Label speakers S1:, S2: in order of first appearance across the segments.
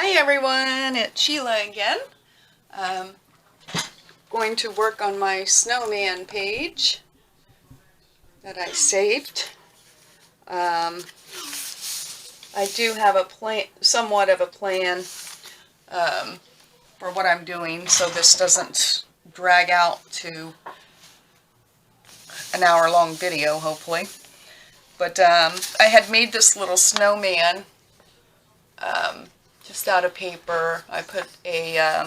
S1: Hi everyone, it's Sheila again. Going to work on my snowman page that I saved. I do have a plan, somewhat of a plan for what I'm doing, so this doesn't drag out to an hour-long video, hopefully. But I had made this little snowman just out of paper. I put a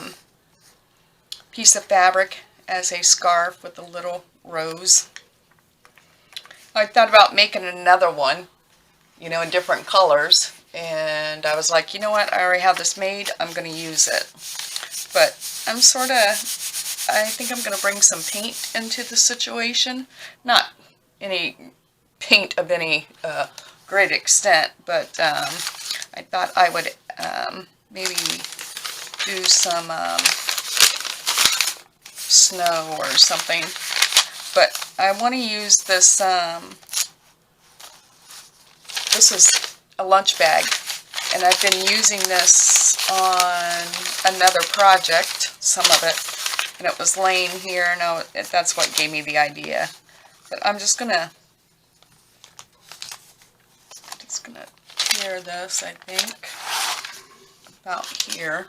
S1: piece of fabric as a scarf with a little rose. I thought about making another one, in different colors, and I was like, you know what, I already have this made, I'm going to use it. But I think I'm going to bring some paint into the situation. Not any paint of any great extent, but I thought I would maybe do some snow or something. But I want to use this, this is a lunch bag, and I've been using this on another project, some of it, and it was laying here, and that's what gave me the idea. But I'm just gonna tear this, I think, about here.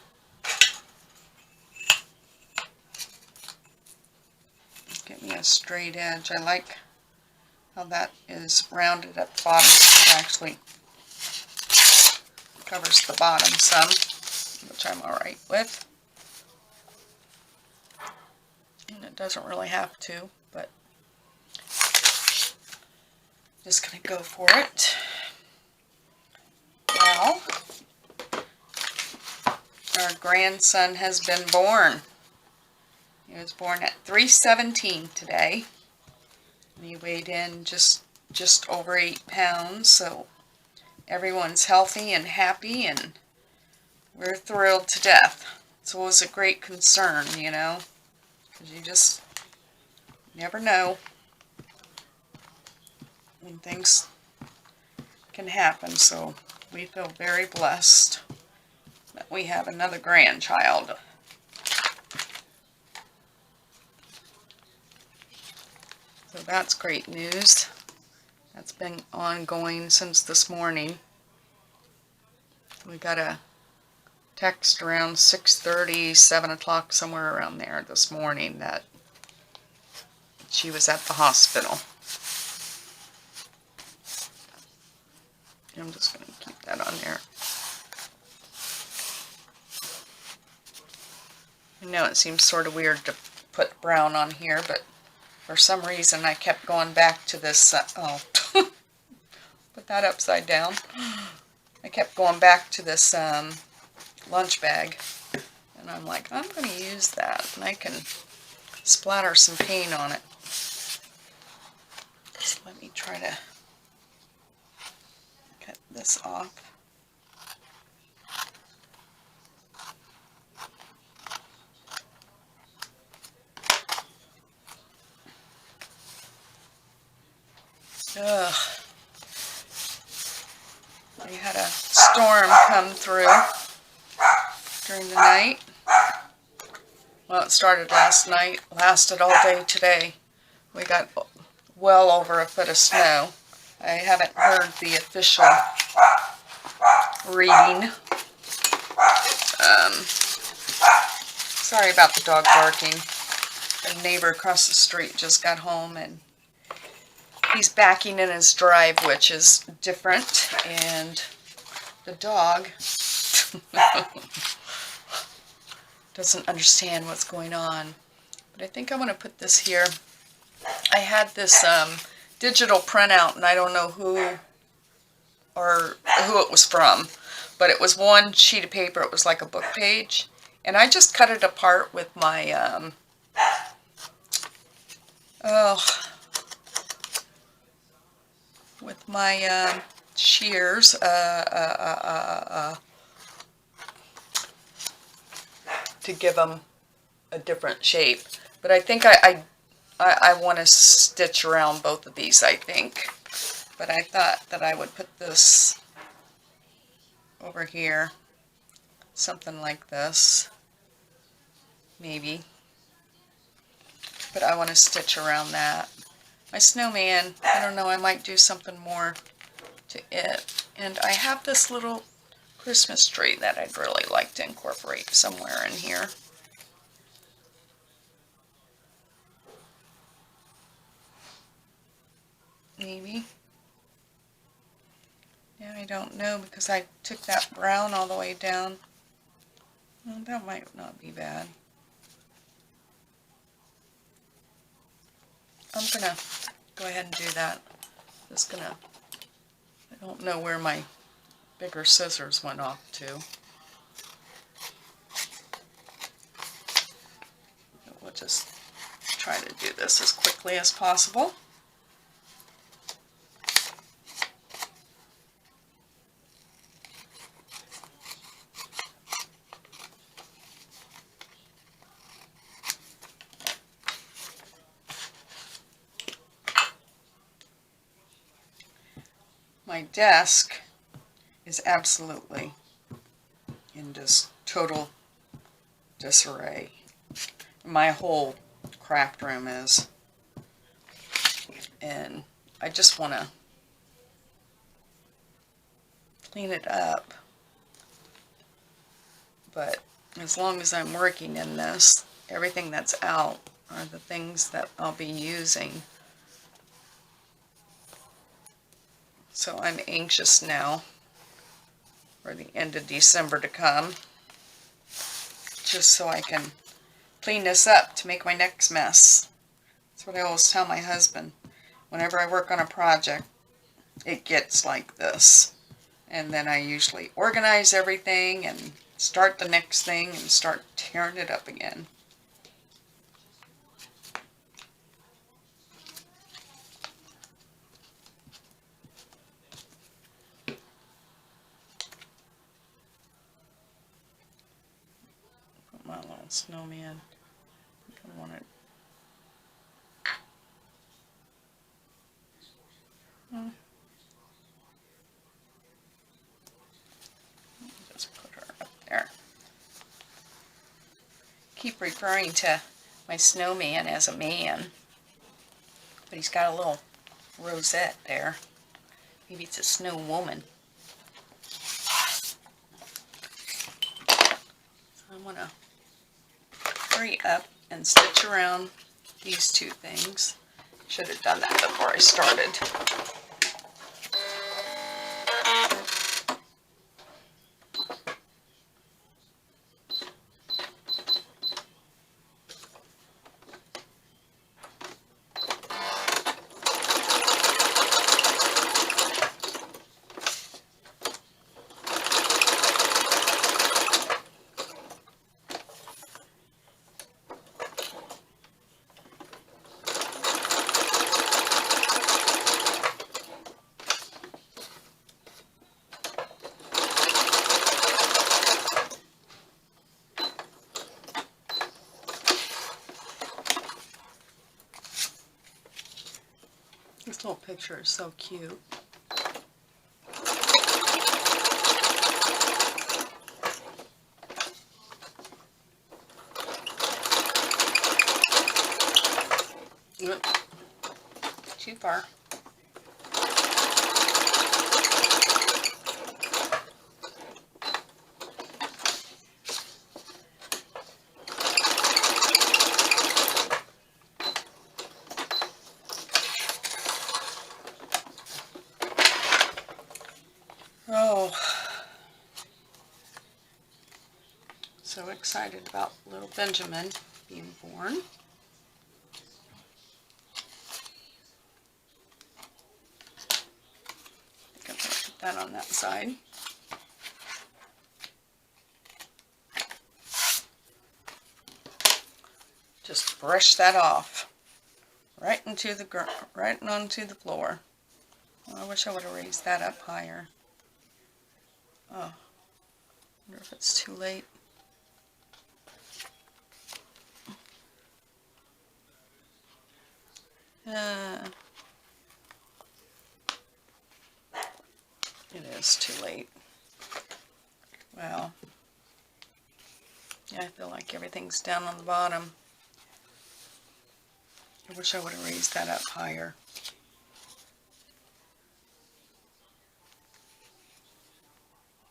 S1: Get me a straight edge. I like how that is rounded at the bottom. It actually covers the bottom some, which I'm alright with. And it doesn't really have to, but just gonna go for it. Well, our grandson has been born. He was born at 3:17 today. And he weighed in just over 8 pounds, so everyone's healthy and happy, and we're thrilled to death. So it was a great concern, because you just never know when things can happen. So we feel very blessed that we have another grandchild. So that's great news. That's been ongoing since this morning. We got a text around 6:30, 7 o'clock, somewhere around there this morning, that she was at the hospital. I'm just going to keep that on there. I know it seems sort of weird to put brown on here, but for some reason I kept going back to this, put that upside down. I kept going back to this lunch bag, and I'm like, I'm going to use that, and I can splatter some paint on it. So let me try to cut this off. Ugh. We had a storm come through during the night. Well, it started last night, lasted all day today. We got well over a foot of snow. I haven't heard the official reading. Sorry about the dog barking. The neighbor across the street just got home, and he's backing in his drive, which is different, and the dog doesn't understand what's going on. But I think I want to put this here. I had this digital printout, and I don't know who it was from, but it was one sheet of paper. It was like a book page, and I just cut it apart with my shears, to give them a different shape. But I think I want to stitch around both of these, I think. But I thought that I would put this over here something like this, maybe. But I want to stitch around that. My snowman, I don't know, I might do something more to it. And I have this little Christmas tree that I'd really like to incorporate somewhere in here. Maybe. Yeah, I don't know because I took that brown all the way down. Well, that might not be bad. I'm gonna go ahead and do that. Just gonna, I don't know where my bigger scissors went off to. We'll just try to do this as quickly as possible. My desk is absolutely in just total disarray. My whole craft room is. And I just want to clean it up. But as long as I'm working in this, everything that's out are the things that I'll be using. So I'm anxious now for the end of December to come, just so I can clean this up to make my next mess. That's what I always tell my husband. Whenever I work on a project, it gets like this. And then I usually organize everything and start the next thing and start tearing it up again. Put my little snowman. I want it. Just put her up there. Keep referring to my snowman as a man, but he's got a little rosette there. Maybe it's a snow woman. So I want to hurry up and stitch around these two things. Should have done that before I started. This little picture is so cute. Oop. Too far. Oh, so excited about little Benjamin being born. I think I'm going to put that on that side. Just brush that off right onto the floor. Oh, I wish I would have raised that up higher. Oh, I wonder if it's too late. It is too late. Well, Yeah, I feel like everything's down on the bottom. I wish I would have raised that up higher.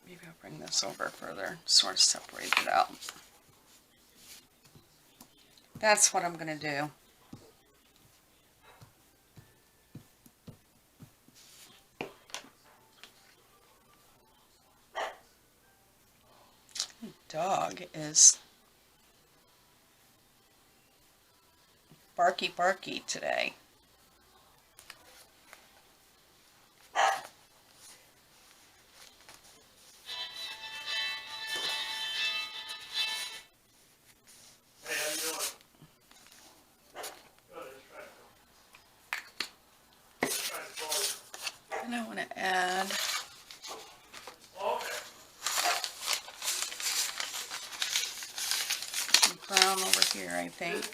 S1: Maybe I'll bring this over further, sort of separate it out. That's what I'm going to do. The dog is barky barky today. And I want to add some brown over here, I think.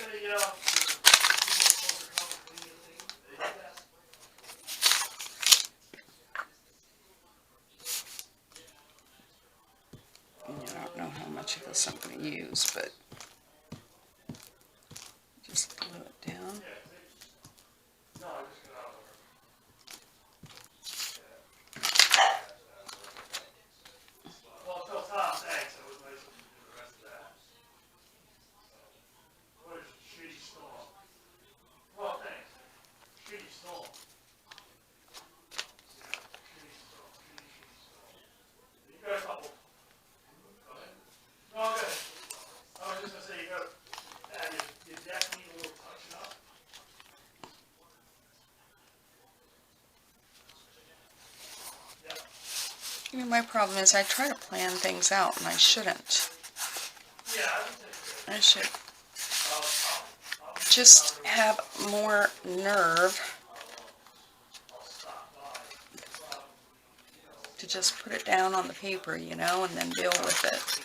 S1: I don't know how much of this I'm going to use, but just glue it down. You know, my problem is I try to plan things out and I shouldn't. I should just have more nerve to just put it down on the paper, you know, and then deal with it.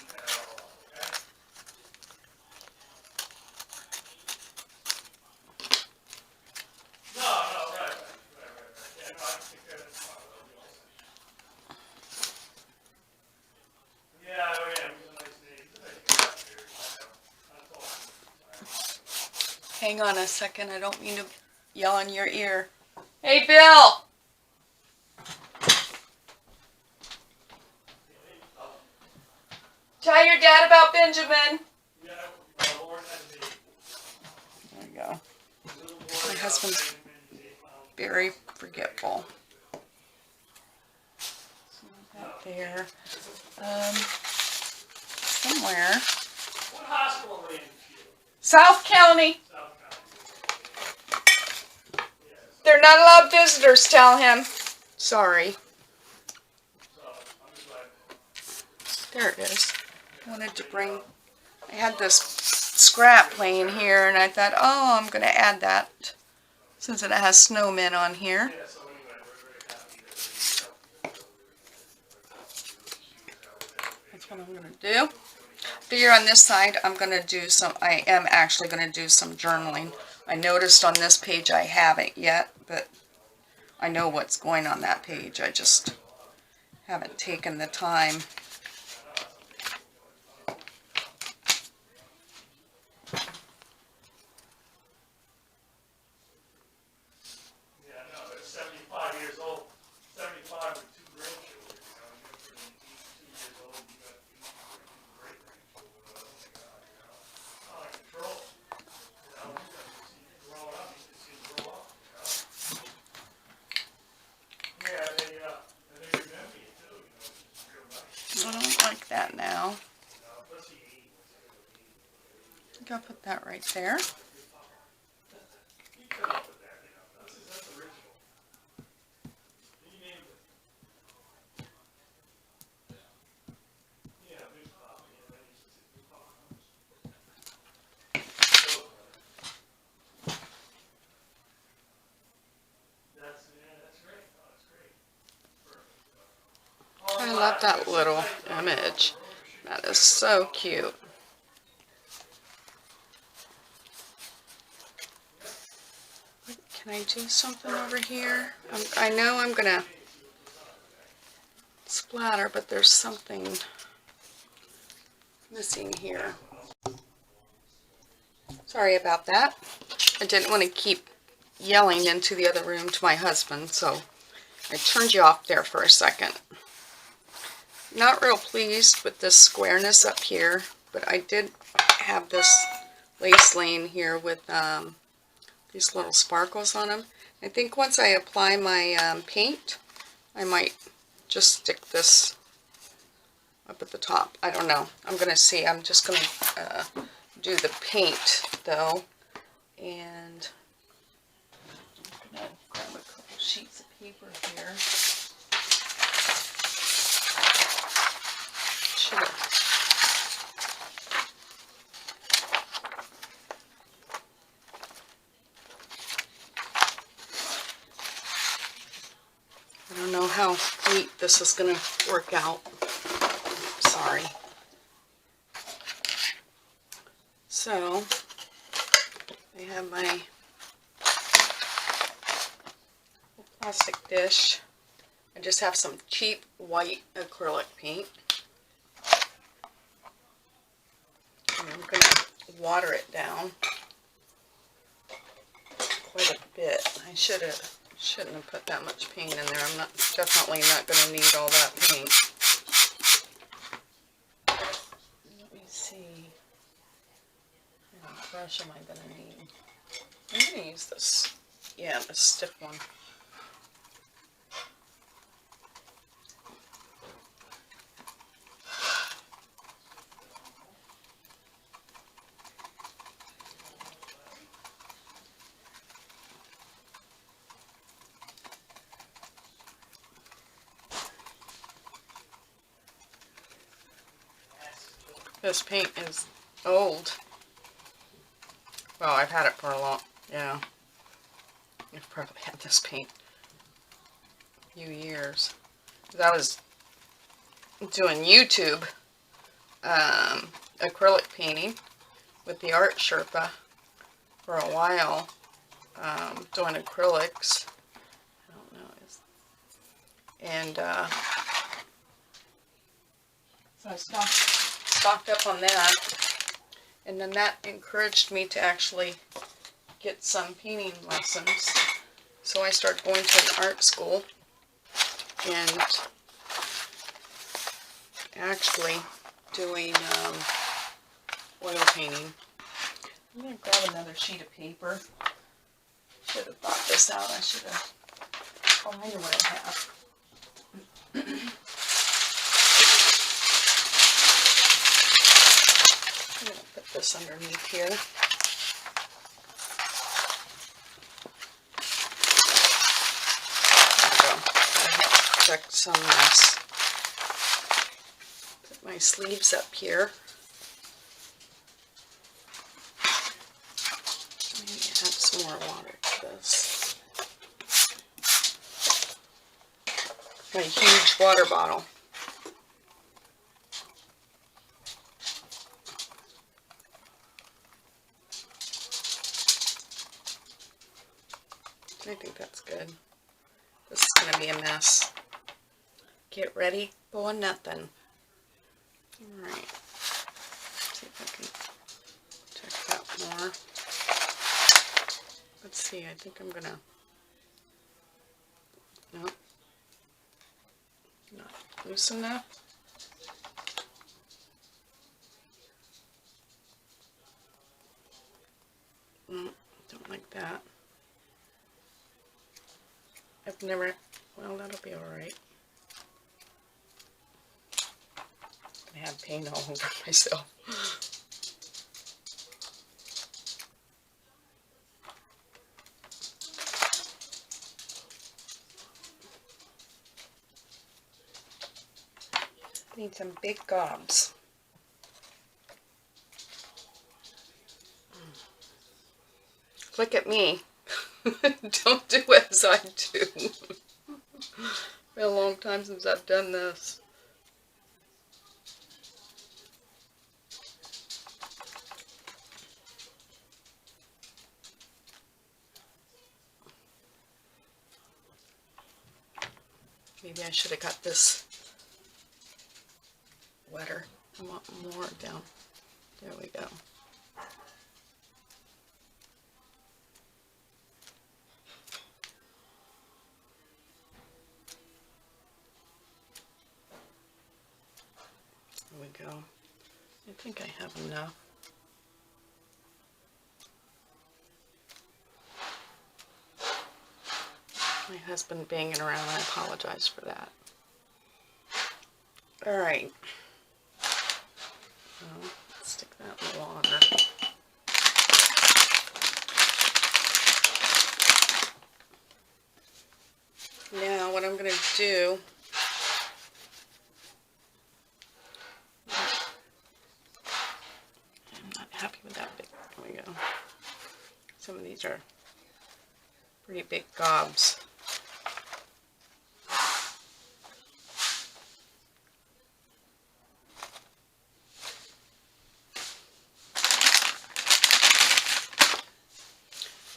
S1: Hang on a second, I don't mean to yell in your ear. Hey, Bill! Tell your dad about Benjamin. There we go. My husband's very forgetful. So that there. Somewhere.
S2: What hospital are you in?
S1: South County. They're not allowed visitors, tell him. Sorry. There it is. I wanted to bring, I had this scrap laying here and I thought, oh, I'm going to add that since it has snowmen on here. That's what I'm going to do. Here on this side, I'm going to do some, I am actually going to do some journaling. I noticed on this page I haven't yet, but I know what's going on that page. I just haven't taken the time.
S2: Yeah, no, they're 75 years old. 75 with 2 grandchildren. You know, you're 82 years old. You got 2 great grandchildren. Oh my God, you know, not like control. You know, you see them growing up. You can see them grow up. You know. Yeah, and they remember you too. You know, which is real nice.
S1: I don't like that now.
S2: You know, especially 80.
S1: I think I'll put that right there.
S2: You could have put that. You know, that's original. You named it. Yeah, Big Pop. Yeah, that used to say Big Pop. That's great. Oh, that's great. Perfect.
S1: I love that little image. That is so cute. Can I do something over here? I know I'm going to splatter, but there's something missing here. Sorry about that. I didn't want to keep yelling into the other room to my husband, so I turned you off there for a second. Not real pleased with this squareness up here, but I did have this lace laying here with these little sparkles on them. I think once I apply my paint, I might just stick this up at the top. I don't know. I'm going to see. I'm just going to do the paint, though. And I'm going to grab a couple sheets of paper here. Sure. I don't know how neat this is going to work out. Sorry. So, I have my plastic dish. I just have some cheap white acrylic paint. And I'm going to water it down quite a bit. I shouldn't have put that much paint in there. I'm definitely not going to need all that paint. Let me see. What brush am I going to need? I'm going to use this. Yeah, the stiff one. This paint is old. Well, I've had it for a long, yeah. I've probably had this paint a few years. I was doing YouTube acrylic painting with the Art Sherpa for a while, doing acrylics. I don't know. And so I stocked up on that, and then that encouraged me to actually get some painting lessons. So I started going to an art school and actually doing oil painting. I'm going to grab another sheet of paper. Should have thought this out. I should have. Oh, I know what I have. I'm going to put this underneath here. There we go. I have to protect some of this. Put my sleeves up here. Maybe add some more water to this. My huge water bottle. I think that's good. This is going to be a mess. Get ready for nothing. Alright. See if I can check that more. Let's see, I think I'm going to... Nope. Not loose enough. Don't like that. I've never, well, that'll be alright. I have paint all over myself. Need some big gobs. Look at me. Don't do as I do. Been a long time since I've done this. Maybe I should have got this wetter. I want more down. There we go. we go. I think I have enough. My husband banging around, I apologize for that. Alright. Let's stick that in the water. Now what I'm going to do, I'm not happy with that big, there we go. Some of these are pretty big gobs.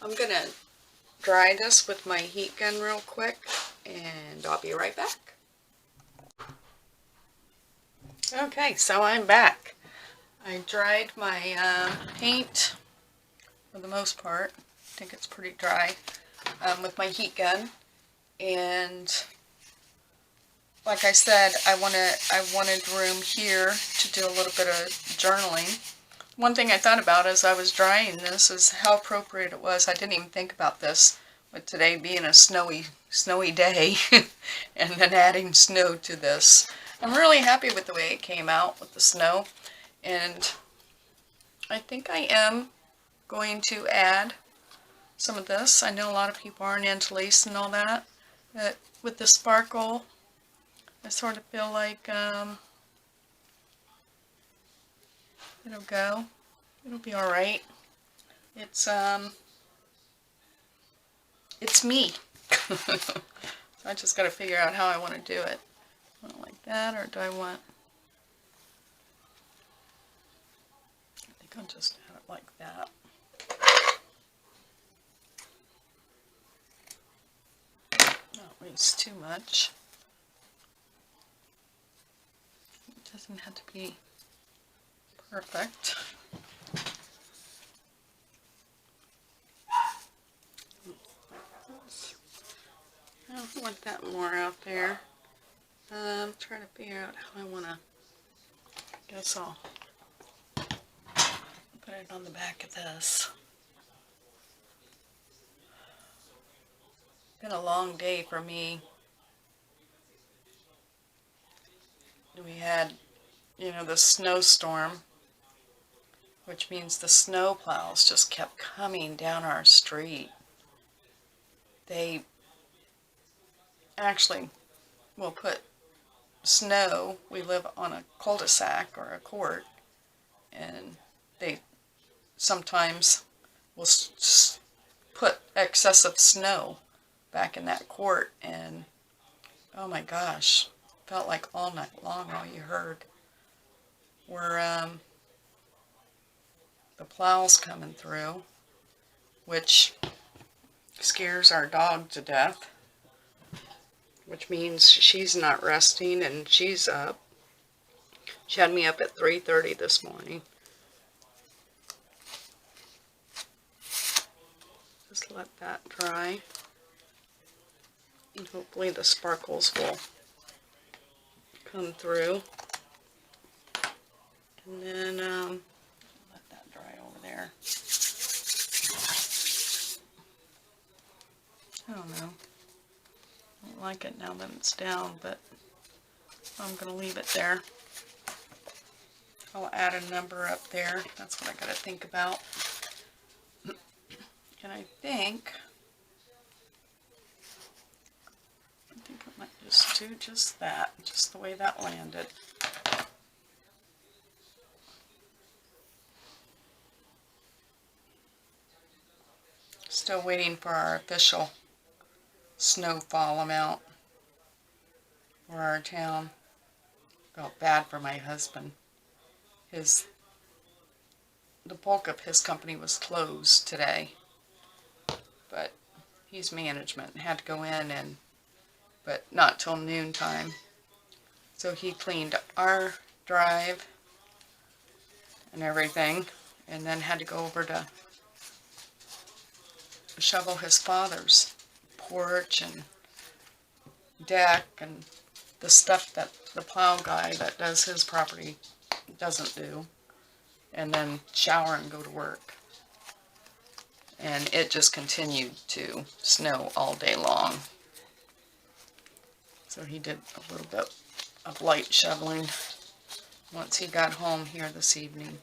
S1: I'm going to dry this with my heat gun real quick, and I'll be right back. Okay, so I'm back. I dried my paint for the most part. I think it's pretty dry with my heat gun, and like I said, I wanted room here to do a little bit of journaling. One thing I thought about as I was drying this is how appropriate it was. I didn't even think about this, with today being a snowy day, and then adding snow to this. I'm really happy with the way it came out with the snow, and I think I am going to add some of this. I know a lot of people aren't into lace and all that, but with the sparkle, I sort of feel like it'll go. It'll be all right. It's me. So I just got to figure out how I want to do it. Want it like that, or do I want? I think I'll just have it like that. Not waste too much. It doesn't have to be perfect. I don't want that more out there. I'm trying to figure out how I want to. Guess I'll put it on the back of this. Been a long day for me. We had, the snowstorm, which means the snow plows just kept coming down our street. They actually will put snow. We live on a cul-de-sac or a court, and they sometimes will put excessive snow back in that court, and oh my gosh, felt like all night long all you heard were the plows coming through, which scares our dog to death, which means she's not resting and she's up. She had me up at 3:30 this morning. Just let that dry, and hopefully the sparkles will come through. And then let that dry over there. I don't know. I don't like it now that it's down, but I'm going to leave it there. I'll add a number up there. That's what I got to think about. And I think I might just do just that, just the way that landed. Still waiting for our official snowfall amount for our town. Felt bad for my husband. The bulk of his company was closed today, but he's management and had to go in, but not till noontime. So he cleaned our drive and everything, and then had to go over to shovel his father's porch and deck and the stuff that the plow guy that does his property doesn't do, and then shower and go to work. And it just continued to snow all day long. So he did a little bit of light shoveling once he got home here this evening.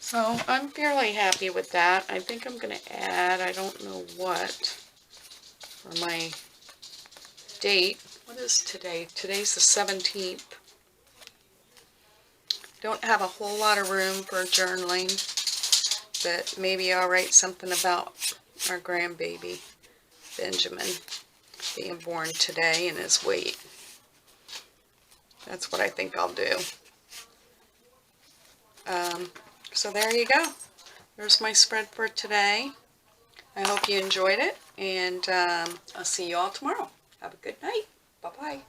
S1: So I'm fairly happy with that. I think I'm going to add, I don't know what, for my date. What is today? Today's the 17th. Don't have a whole lot of room for journaling, but maybe I'll write something about our grandbaby, Benjamin, being born today and his weight. That's what I think I'll do. So there you go. There's my spread for today. I hope you enjoyed it, and I'll see you all tomorrow. Have a good night. Bye-bye.